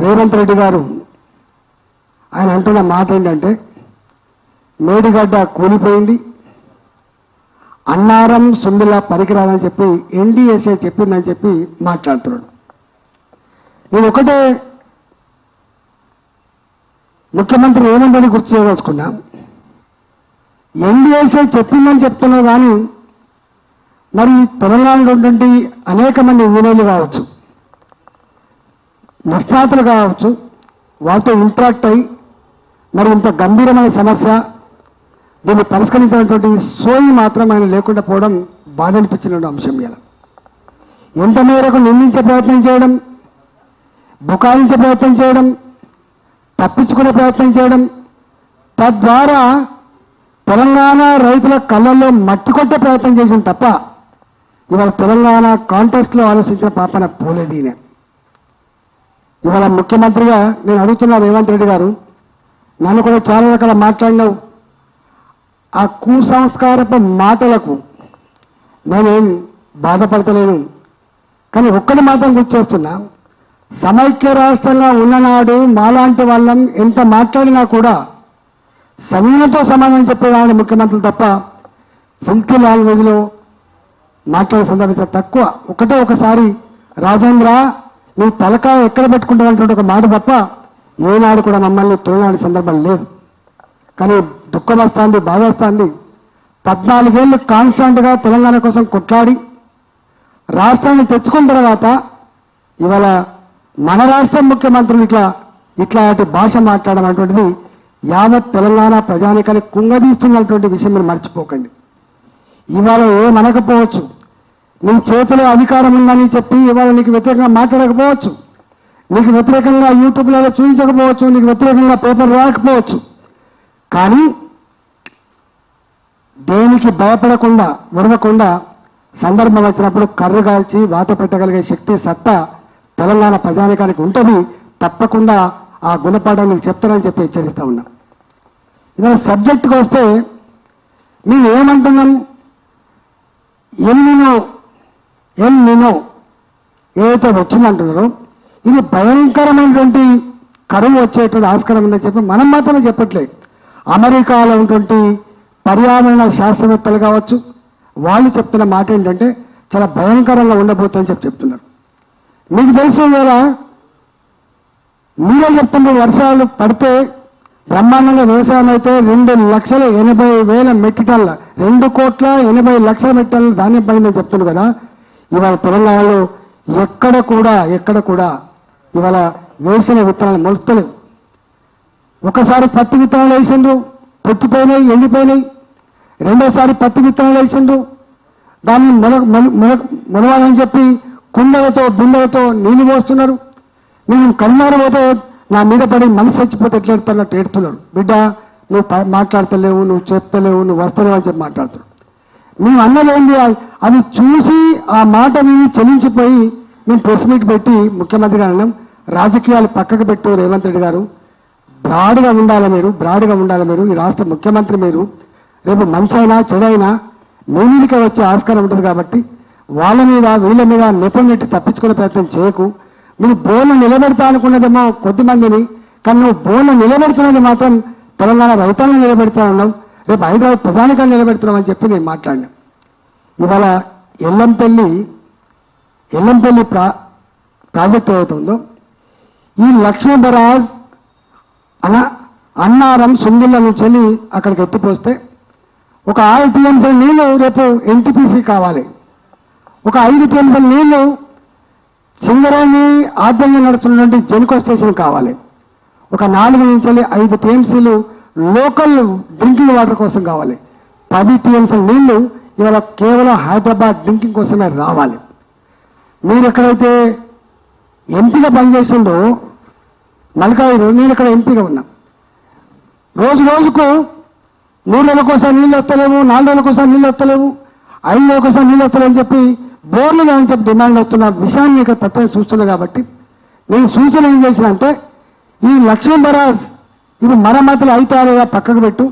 రేవంత్ రెడ్డి గారు ఆయన అంటున్న మాట ఏంటంటే మేడిగడ్డ కూలిపోయింది, అన్నారం సుందిలా పనికిరాదని చెప్పి ఎన్డీఎస్ఏ చెప్పిందని చెప్పి మాట్లాడుతున్నాడు. నేను ఒకటే ముఖ్యమంత్రి రేవంత్ రెడ్డి గుర్తు చేయదలుచుకున్నా, ఎన్డీఎస్ఏ చెప్పిందని చెప్తున్నావు కానీ మరి తెలంగాణలో ఉన్నటువంటి అనేక మంది ఇంజనీర్లు కావచ్చు, నిష్ణాతులు కావచ్చు, వాళ్ళతో ఇంటరాక్ట్ అయ్యి మరి ఇంత గంభీరమైన సమస్య దీన్ని పరిష్కరించినటువంటి సోయి మాత్రం ఆయన లేకుండా పోవడం బాధ అనిపించిన అంశం. ఇలా ఎంత మేరకు నిందించే ప్రయత్నం చేయడం, బుకాయించే ప్రయత్నం చేయడం, తప్పించుకునే ప్రయత్నం చేయడం, తద్వారా తెలంగాణ రైతుల కళ్ళల్లో మట్టి కొట్టే ప్రయత్నం చేసిన తప్ప ఇవాళ తెలంగాణ కాంటెస్ట్లో ఆలోచించిన పాపన పోలేదు ఈయన. ఇవాళ ముఖ్యమంత్రిగా నేను అడుగుతున్నా రేవంత్ రెడ్డి గారు, నన్ను కూడా చాలా రకాల మాట్లాడినావు. ఆ కుసంస్కారపు మాటలకు నేనేం బాధపడతలేను, కానీ ఒక్కటి మాత్రం గుర్తు చేస్తున్నా, సమైక్య రాష్ట్రంగా ఉన్ననాడు మాలాంటి వాళ్ళం ఎంత మాట్లాడినా కూడా సమయంతో సమాధానం చెప్పేదాన్ని ముఖ్యమంత్రులు తప్ప ఫిల్టీ లాంగ్వేజ్లో మాట్లాడే సందర్భం తక్కువ. ఒకసారి రాజేంద్ర నీ తలకాయ ఎక్కడ పెట్టుకుంటావంటే ఒక మాట తప్ప ఏనాడు కూడా మమ్మల్ని తొలనాడే సందర్భం లేదు. కానీ దుఃఖం వస్తుంది, బాధ వస్తుంది. 14 ఏళ్ళు కాన్స్టాంట్గా తెలంగాణ కోసం కొట్లాడి రాష్ట్రాన్ని తెచ్చుకున్న తర్వాత ఇవాళ మన రాష్ట్ర ముఖ్యమంత్రులు ఇట్లాంటి భాష మాట్లాడడం అటువంటిది యావత్ తెలంగాణ ప్రజానికాన్ని కుంగదీస్తున్నటువంటి విషయం మీరు మర్చిపోకండి. ఇవాళ ఏమనకపోవచ్చు, నీ చేతిలో అధికారం ఉందని చెప్పి ఇవాళ నీకు వ్యతిరేకంగా మాట్లాడకపోవచ్చు, నీకు వ్యతిరేకంగా యూట్యూబ్లలో చూపించకపోవచ్చు, నీకు వ్యతిరేకంగా పేపర్ రాకపోవచ్చు, కానీ దేనికి భయపడకుండా ఉరవకుండా సందర్భం వచ్చినప్పుడు కర్ర కాల్చి వాత పెట్టగలిగే శక్తి సత్తా తెలంగాణ ప్రజానికానికి ఉంటుంది. తప్పకుండా ఆ గుణపాఠం మీకు చెప్తారని చెప్పి హెచ్చరిస్తా ఉన్నా. ఇవాళ సబ్జెక్టుకి వస్తే మేము ఏమంటున్నాం, ఎల్నినో ఏదైతే వచ్చిందంటున్నారో ఇది భయంకరమైనటువంటి కరువు వచ్చేటువంటి ఆస్కారం ఉందని చెప్పి మనం మాత్రమే చెప్పట్లేదు. అమెరికాలో ఉన్నటువంటి పర్యావరణ శాస్త్రవేత్తలు కావచ్చు, వాళ్ళు చెప్తున్న మాట ఏంటంటే చాలా భయంకరంగా ఉండబోతుందని చెప్తున్నారు. మీకు తెలుసు కదా, మీరే చెప్తున్నారు వర్షాలు పడితే బ్రహ్మాండంగా వ్యవసాయం అయితే 2,80,000 మెట్రిక్ టన్నుల 2,80,00,000 మెట్రిక్ టన్నుల ధాన్యం పడిందని చెప్తున్నారు కదా. ఇవాళ తెలంగాణలో ఎక్కడ కూడా ఇవాళ వేసిన విత్తనాలు మొలుస్తలేవు. ఒకసారి పత్తి విత్తనాలు వేసిండ్రు, పొట్టిపోయినాయి, ఎండిపోయినాయి. రెండోసారి పత్తి విత్తనాలు వేసిండ్రు, దాన్ని మొలవాలని చెప్పి కుండలతో బిందెలతో నీళ్లు పోస్తున్నారు. నేను కన్నారు పోతే నా మీద పడి మనసు చచ్చిపోతే ఎట్లా ఎడుతున్నట్టు ఏడుతున్నాడు. బిడ్డ నువ్వు మాట్లాడతలేవు, నువ్వు చెప్తలేవు, నువ్వు వస్తలేవు అని చెప్పి మాట్లాడుతున్నావు. మేము అన్నదేంటి, అది చూసి ఆ మాట విని చెల్లించిపోయి మేము ప్రెస్ మీట్ పెట్టి ముఖ్యమంత్రి గారు అన్నాం, రాజకీయాలు పక్కకు పెట్టు రేవంత్ రెడ్డి గారు, బ్రాడ్గా ఉండాలి మీరు, ఈ రాష్ట్ర ముఖ్యమంత్రి మీరు. రేపు మంచైనా చెడైనా మీ మీదకే వచ్చే ఆస్కారం ఉంటుంది కాబట్టి వాళ్ళ మీద వీళ్ళ మీద నెట్టి తప్పించుకునే ప్రయత్నం చేయకు. మీరు బోర్లు నిలబెడతా అనుకున్నదేమో కొద్దిమందిని, కానీ నువ్వు బోర్లు నిలబెడుతున్నది మాత్రం తెలంగాణ రైతాలను నిలబెడతా ఉన్నావు, రేపు హైదరాబాద్ ప్రజానికాన్ని నిలబెడుతున్నావు అని చెప్పి నేను మాట్లాడినా. ఇవాళ ఎల్లంపల్లి ప్రాజెక్ట్ ఏదైతుందో ఈ లక్ష్మీ బరాజ్ అన్నారం సుందిల్ల నుంచి వెళ్ళి అక్కడికి ఎత్తిపోస్తే ఒక 6 టీఎంసీల నీళ్లు రేపు ఎన్టీపీసీ కావాలి, ఒక 5 టీఎంసీల నీళ్లు సింగరేణి ఆద్యంగా నడుస్తున్నటువంటి జెన్కో స్టేషన్ కావాలి, ఒక 4 నుంచి 5 టీఎంసీలు లోకల్ డ్రింకింగ్ వాటర్ కోసం కావాలి, 10 టీఎంసీల నీళ్లు ఇవాళ కేవలం హైదరాబాద్ డ్రింకింగ్ కోసమే రావాలి. మీరు ఎక్కడైతే ఎంపీగా పనిచేసిందో మల్కాయిలో, నేను ఇక్కడ ఎంపీగా ఉన్నా, రోజుకు 3 రోజులకోసారి నీళ్ళు వస్తలేవు, 4 రోజులకోసారి నీళ్ళు వస్తలేవు, 5 రోజులకోసారి నీళ్ళు వస్తలేవు అని చెప్పి బోర్లు అని చెప్పి డిమాండ్ వస్తున్న విషయాన్ని ఇక్కడ ప్రత్యేక చూస్తున్నా. కాబట్టి నేను సూచన ఏం చేసిన అంటే ఈ లక్ష్మీ బరాజ్ ఇప్పుడు మరమ్మతులు అయితే లేదా పక్కకు పెట్టు,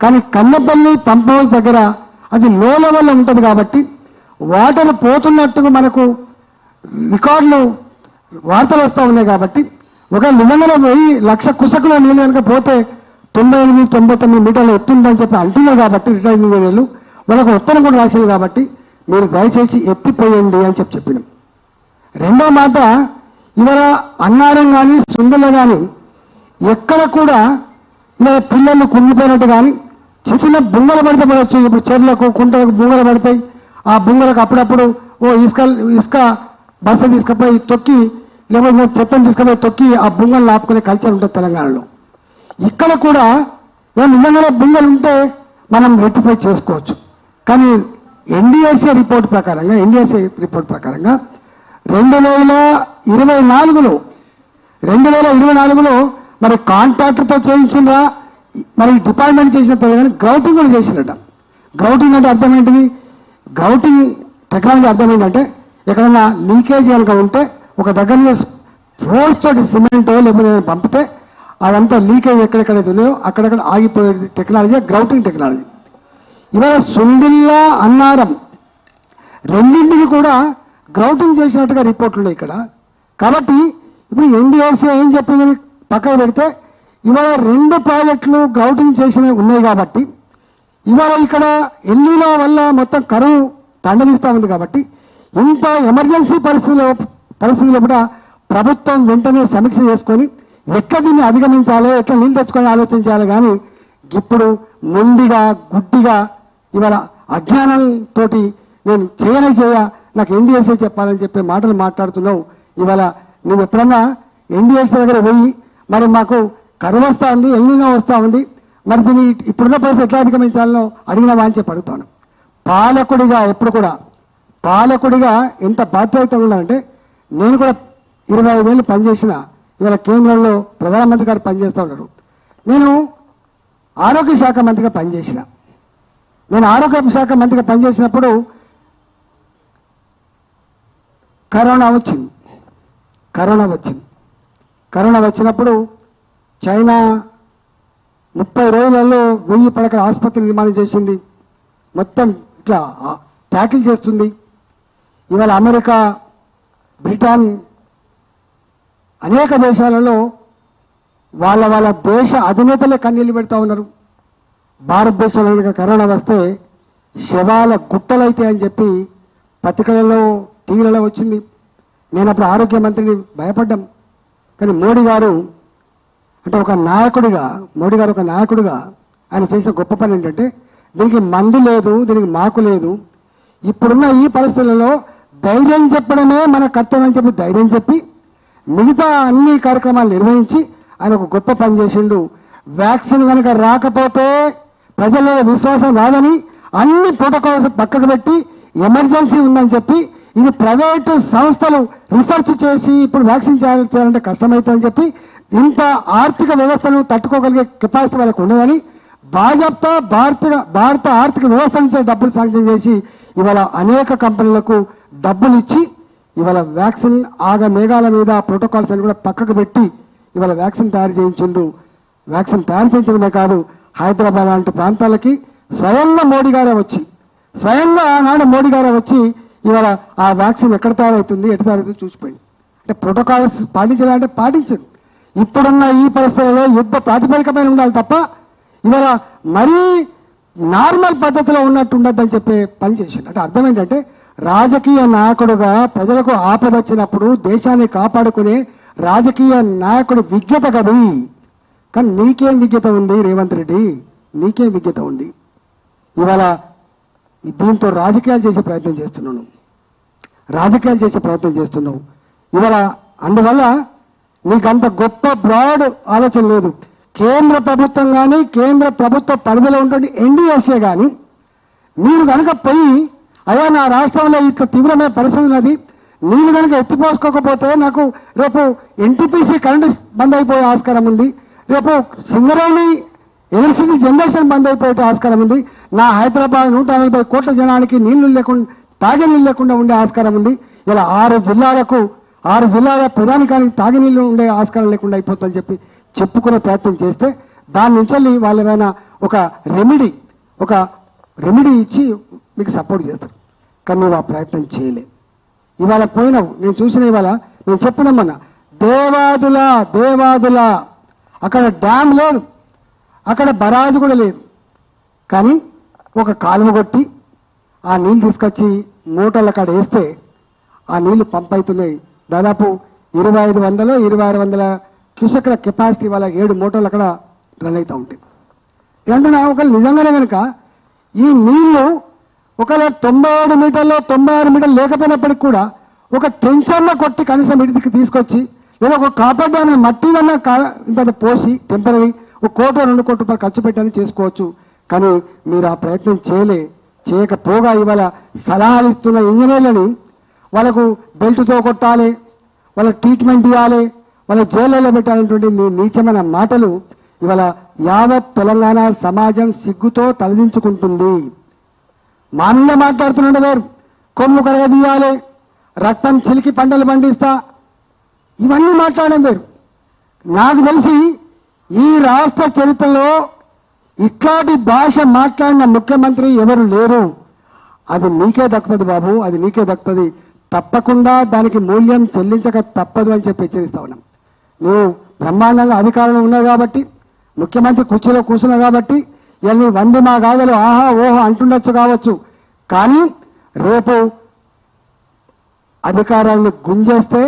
కానీ కన్నపల్లి పంప్ హౌస్ దగ్గర అది లో లెవెల్లో ఉంటుంది కాబట్టి వాటర్ పోతున్నట్టుగా మనకు రికార్డులు వార్తలు వస్తూ ఉన్నాయి కాబట్టి ఒక నిబంధన పోయి 1,00,000 కుసకుల నీళ్ళు కనుక పోతే 98-99 మీటర్లు ఎత్తుందని చెప్పి అంటున్నారు కాబట్టి రిటైర్డ్ ఇంజనీర్లు వాళ్ళకు ఉత్తరం కూడా రాసింది కాబట్టి మీరు దయచేసి ఎత్తిపోయండి అని చెప్పినాం. రెండో మాట, ఇవాళ అన్నారం కానీ సుందరలో కానీ ఎక్కడ కూడా ఇవాళ పిల్లలు కుంగిపోయినట్టు కానీ చిన్న చిన్న బుంగలు పడితే పడవచ్చు. ఇప్పుడు చెర్లకు కుంటలకు బుంగలు పడతాయి. ఆ బుంగలకు అప్పుడప్పుడు ఇసుక బస్సు తీసుకుపోయి తొక్కి, లేకపోతే చెత్తను తీసుకుపోయి తొక్కి ఆ బుంగలు ఆపుకునే కల్చర్ ఉంటుంది తెలంగాణలో. ఇక్కడ కూడా నిజంగానే బుంగలు ఉంటే మనం రెక్టిఫై చేసుకోవచ్చు. కానీ ఎన్డీఎస్ఏ రిపోర్ట్ ప్రకారంగా 2024లో మరి కాంట్రాక్టర్తో చేయించిందా, మరి డిపార్ట్మెంట్ చేసిన కానీ గ్రౌటింగ్ కూడా చేసినట్ట. గ్రౌటింగ్ అంటే అర్థం ఏంటిది? గ్రౌటింగ్ టెక్నాలజీ అర్థం ఏంటంటే ఎక్కడన్నా లీకేజ్ కనుక ఉంటే ఒక దగ్గర ఫోర్స్ తోటి సిమెంట్ లేకపోతే పంపితే అదంతా లీకేజ్ ఎక్కడెక్కడైతే ఉన్నాయో అక్కడక్కడ ఆగిపోయే టెక్నాలజీ గ్రౌటింగ్ టెక్నాలజీ. ఇవాళ సుందిల్లా అన్నారం రెండింటికి కూడా గ్రౌటింగ్ చేసినట్టుగా రిపోర్ట్లు ఉన్నాయి ఇక్కడ. కాబట్టి ఇప్పుడు ఎన్డీఎస్ఏ ఏం చెప్పిందని పక్కన పెడితే ఇవాళ 2 ప్రాజెక్టులు గ్రౌటింగ్ చేసినవి ఉన్నాయి కాబట్టి ఇవాళ ఇక్కడ ఎల్లీలో వల్ల మొత్తం కరువు తాండవిస్తూ ఉంది. కాబట్టి ఇంత ఎమర్జెన్సీ పరిస్థితుల్లో కూడా ప్రభుత్వం వెంటనే సమీక్ష చేసుకొని ఎట్లా దీన్ని అధిగమించాలో, ఎట్లా నీళ్ళు తెచ్చుకొని ఆలోచించాలి. కానీ ఇప్పుడు మొండిగా గుడ్డిగా ఇవాళ అజ్ఞానంతో నేను నాకు ఎన్డీఎస్ఏ చెప్పాలని చెప్పే మాటలు మాట్లాడుతున్నావు. ఇవాళ నువ్వు ఎప్పుడన్నా ఎన్డీఎస్ఏ దగ్గర పోయి మరి మాకు కరువు వస్తూ ఉంది, ఎల్నినో వస్తూ ఉంది, మరి దీన్ని ఇప్పుడున్న పరిస్థితి ఎట్లా అధిగమించాలనో అడిగినావా అని చెప్పి అడుగుతాను. పాలకుడిగా ఎప్పుడు కూడా ఎంత బాధ్యతగా ఉన్నానంటే, నేను కూడా 25 ఏళ్ళు పనిచేసిన, ఇవాళ కేంద్రంలో ప్రధానమంత్రి గారు పనిచేస్తూ ఉన్నారు. నేను ఆరోగ్య శాఖ మంత్రిగా పనిచేసిన. నేను ఆరోగ్య శాఖ మంత్రిగా పనిచేసినప్పుడు కరోనా వచ్చినప్పుడు చైనా 30 రోజులలో 1000 పడకల ఆసుపత్రి నిర్మాణం చేసింది. మొత్తం ఇట్లా ట్యాకిల్ చేస్తుంది. ఇవాళ అమెరికా, బ్రిటన్ అనేక దేశాలలో వాళ్ళ దేశ అధినేతలే కన్నీళ్ళు పెడతా ఉన్నారు. భారతదేశంలో కరోనా వస్తే శవాల గుట్టలైతే అని చెప్పి పత్రికలలో, టీవీలలో వచ్చింది. నేను అప్పుడు ఆరోగ్య మంత్రిని భయపడ్డాం. కానీ మోడీ గారు ఒక నాయకుడిగా ఆయన చేసిన గొప్ప పని ఏంటంటే, దీనికి మందు లేదు, దీనికి మాకు లేదు. ఇప్పుడున్న ఈ పరిస్థితులలో ధైర్యం చెప్పడమే మన కర్తవ్యం అని చెప్పి ధైర్యం చెప్పి మిగతా అన్ని కార్యక్రమాలు నిర్వహించి ఆయన ఒక గొప్ప పని చేసిండు. వ్యాక్సిన్ కనుక రాకపోతే ప్రజల విశ్వాసం రాదని అన్ని ప్రోటోకాల్స్ పక్కకు పెట్టి ఎమర్జెన్సీ ఉందని చెప్పి ఇది ప్రైవేటు సంస్థలు రీసెర్చ్ చేసి ఇప్పుడు వ్యాక్సిన్ చేయాలంటే కష్టమవుతుందని చెప్పి ఇంత ఆర్థిక వ్యవస్థను తట్టుకోగలిగే కెపాసిటీ వాళ్ళకు ఉండదని భాజపా భారత ఆర్థిక వ్యవస్థ నుంచి డబ్బులు శాంక్షన్ చేసి ఇవాళ అనేక కంపెనీలకు డబ్బులు ఇచ్చి ఇవాళ వ్యాక్సిన్ మేఘాల మీద ప్రోటోకాల్స్ అని కూడా పక్కకు పెట్టి ఇవాళ వ్యాక్సిన్ తయారు చేయించిండు. వ్యాక్సిన్ తయారు చేయించడమే కాదు, హైదరాబాద్ లాంటి ప్రాంతాలకి స్వయంగా ఆనాడు మోడీ గారే వచ్చి ఇవాళ ఆ వ్యాక్సిన్ ఎక్కడ తయారవుతుంది, చూసిపోయింది. అంటే ప్రోటోకాల్స్ పాటించాలంటే పాటించదు. ఇప్పుడున్న ఈ పరిస్థితుల్లో యుద్ధ ప్రాతిపదికమైన ఉండాలి తప్ప ఇవాళ మరీ నార్మల్ పద్ధతిలో ఉన్నట్టు ఉండద్దని చెప్పే పని చేసింది. అంటే అర్థం ఏంటంటే, రాజకీయ నాయకుడుగా ప్రజలకు ఆపదొచ్చినప్పుడు దేశాన్ని కాపాడుకునే రాజకీయ నాయకుడు విజ్ఞత కది. కానీ నీకేం విజ్ఞత ఉంది రేవంత్ రెడ్డి? నీకేం విజ్ఞత ఉంది? ఇవాళ దీంతో రాజకీయాలు చేసే ప్రయత్నం చేస్తున్నావు. ఇవాళ అందువల్ల నీకంత గొప్ప బ్రాడ్ ఆలోచన లేదు. కేంద్ర ప్రభుత్వం కానీ, కేంద్ర ప్రభుత్వ పరిధిలో ఉంటుంది ఎన్డీఎస్ఏ కానీ మీరు కనుక పోయి అయ్యా నా రాష్ట్రంలో ఇట్లా తీవ్రమైన పరిస్థితి ఉన్నది, నీళ్ళు కనుక ఎత్తిపోసుకోకపోతే నాకు రేపు ఎన్టీపీసీ కరెంటు బంద్ అయిపోయే ఆస్కారం ఉంది, రేపు సింగరేణి ఎలక్ట్రిసిటీ జనరేషన్ బంద్ అయిపోయే ఆస్కారం ఉంది, నా హైదరాబాద్ 140 కోట్ల జనానికి తాగే నీళ్ళు లేకుండా ఉండే ఆస్కారం ఉంది, ఇలా 6 జిల్లాల ప్రధానికానికి తాగే నీళ్ళు ఉండే ఆస్కారం లేకుండా అయిపోతుందని చెప్పి చెప్పుకునే ప్రయత్నం చేస్తే దాని నుంచి వాళ్ళు ఏమైనా ఒక రెమెడీ ఇచ్చి మీకు సపోర్ట్ చేస్తారు. కానీ నువ్వు ఆ ప్రయత్నం చేయలే. ఇవాళ పోయినావు, నేను చూసిన ఇవాళ నేను చెప్పినమ్మన్నా దేవాదుల అక్కడ డ్యామ్ లేదు, అక్కడ బరాజు కూడా లేదు. కానీ ఒక కాలువ కొట్టి ఆ నీళ్ళు తీసుకొచ్చి మూటల అక్కడ వేస్తే ఆ నీళ్లు పంప్ అవుతున్నాయి. దాదాపు 2500-2600 క్యూసెక్ల కెపాసిటీ వాళ్ళ 7 మూటలు అక్కడ రన్ అవుతూ ఉంటాయి. ఏమంటున్నా ఒకళ్ళు నిజంగానే కనుక ఈ నీళ్లు ఒకవేళ 97 మీటర్లు 96 మీటర్లు లేకపోయినప్పటికి కూడా ఒక టెన్షన్లో కొట్టి కనీసం ఇంటికి తీసుకొచ్చి లేదా ఒక కాపర్ డ్యామ్ మట్టి వల్ల ఇంత పోసి టెంపరీ 1 కోటి 2 కోట్ల రూపాయలు ఖర్చు పెట్టని చేసుకోవచ్చు. కానీ మీరు ఆ ప్రయత్నం చేయకపోగా ఇవాళ సలహాలు ఇస్తున్న ఇంజనీర్లని వాళ్ళకు బెల్ట్తో కొట్టాలి, వాళ్ళకి ట్రీట్మెంట్ ఇవ్వాలి, వాళ్ళ జైళ్ళలో పెట్టాలనేటువంటి మీ నీచమైన మాటలు ఇవాళ యావత్ తెలంగాణ సమాజం సిగ్గుతో తలదించుకుంటుంది. మా మీద మాట్లాడుతుండే వేరు, కొమ్ము కరగదీయాలి, రక్తం చిలికి పంటలు పండిస్తా, ఇవన్నీ మాట్లాడడం వేరు. నాకు తెలిసి ఈ రాష్ట్ర చరిత్రలో ఇట్లాంటి భాష మాట్లాడిన ముఖ్యమంత్రి ఎవరు లేరు. అది నీకే దక్కుతుంది బాబు, అది నీకే దక్కుతుంది. తప్పకుండా దానికి మూల్యం చెల్లించక తప్పదు అని చెప్పి హెచ్చరిస్తా ఉన్నాం. నువ్వు బ్రహ్మాండంగా అధికారంలో ఉన్నావు కాబట్టి, ముఖ్యమంత్రి కుర్చీలో కూర్చున్నావు కాబట్టి ఇవన్నీ వంది మా గాథలు ఆహా ఓహో అంటుండొచ్చు కావచ్చు. కానీ రేపు అధికారాన్ని గుంజేస్తే,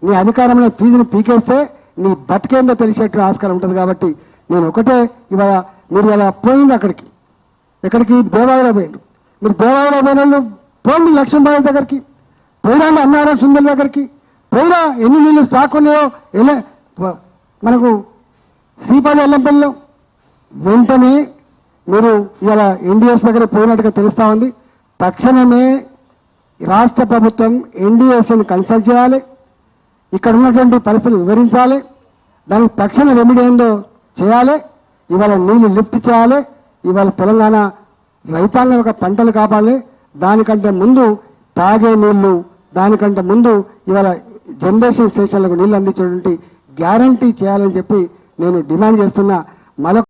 నీ అధికారంలో ఫీజును పీకేస్తే నీ బతికేందో తెలిసేట్టు ఆస్కారం ఉంటుంది. కాబట్టి నేను ఒకటే ఇవాళ మీరు ఇలా పోయింది ఎక్కడికి దేవాలయం పోయిండు. మీరు దేవాలయం పోయిన పోండి, లక్ష్మీబాయి దగ్గరికి పోయినా, అన్నారా సుందర్ దగ్గరికి పోయినా, ఎన్ని నీళ్ళు స్టాక్ ఉన్నాయో మనకు శ్రీపాద ఎల్లంపల్లిలో వెంటనే మీరు ఇలా ఎన్డీఎస్ దగ్గర పోయినట్టుగా తెలుస్తూ ఉంది. తక్షణమే రాష్ట్ర ప్రభుత్వం ఎన్డీఎస్ని కన్సల్ట్ చేయాలి, ఇక్కడ ఉన్నటువంటి పరిస్థితులు వివరించాలి, దానికి తక్షణ రెమెడీ ఏందో చేయాలి. ఇవాళ నీళ్లు లిఫ్ట్ చేయాలి. ఇవాళ తెలంగాణ రైతాంగం యొక్క పంటలు కాపాడాలి. దానికంటే ముందు తాగే నీళ్లు, దానికంటే ముందు ఇవాళ జనరేషన్ స్టేషన్లకు నీళ్లు అందించేటువంటి గ్యారంటీ చేయాలని చెప్పి నేను డిమాండ్ చేస్తున్నా.